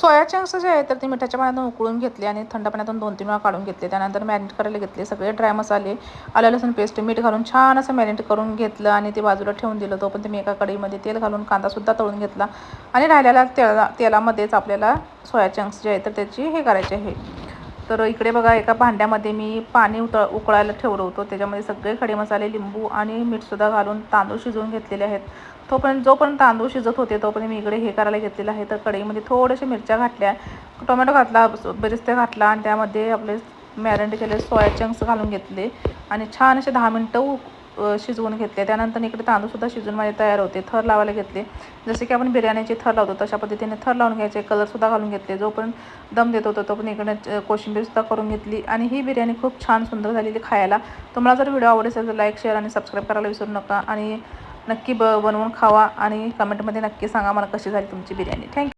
Soya chunks जे आहे तर ते मिठाच्या पाण्यातून उकळून घेतले आणि थंड पाण्यातून 2-3 वेळा काढून घेतले. त्यानंतर मॅरिनेट करायला घेतले. सगळे ड्राय मसाले, आलं लसूण पेस्ट, मीठ घालून छान असं मॅरिनेट करून घेतलं आणि ते बाजूला ठेवून दिलं. तोपर्यंत मी एका कढईमध्ये तेल घालून कांदासुद्धा तळून घेतला आणि राहिलेल्या तेलामध्येच आपल्याला सोया चंक्स जे आहे तर त्याची हे करायचे आहे. तर इकडे बघा एका भांड्यामध्ये मी पाणी उकळायला ठेवलं होतं. त्याच्यामध्ये सगळे खडे मसाले, लिंबू आणि मीठसुद्धा घालून तांदूळ शिजवून घेतलेले आहेत. जोपर्यंत तांदूळ शिजत होते तोपर्यंत मी इकडे हे करायला घेतलेलं आहे. तर कढईमध्ये थोड्याशा मिरच्या घातल्या, टोमॅटो घातला, बेरिस्ते घातला आणि त्यामध्ये आपले मॅरिनेट केलेले सोया चंक्स घालून घेतले आणि छान असे 10 मिनटं शिजवून घेतले. त्यानंतर इकडे तांदूळसुद्धा शिजून माझे तयार होते. थर लावायला घेतले. जसे की आपण बिर्याणीचे थर लावतो तशा पद्धतीने थर लावून घ्यायचे. कलरसुद्धा घालून घेतले. जोपर्यंत दम देत होतो तोपर्यंत इकडे कोशिंबीरसुद्धा करून घेतली आणि ही बिर्याणी खूप छान सुंदर झालेली खायला. तुम्हाला जर व्हिडिओ आवडत असेल तर लाईक, शेअर आणि सबस्क्राईब करायला विसरू नका आणि नक्की बनवून खावा आणि कमेंटमध्ये नक्की सांगा मला कशी झाली तुमची बिर्याणी. थँक्यू.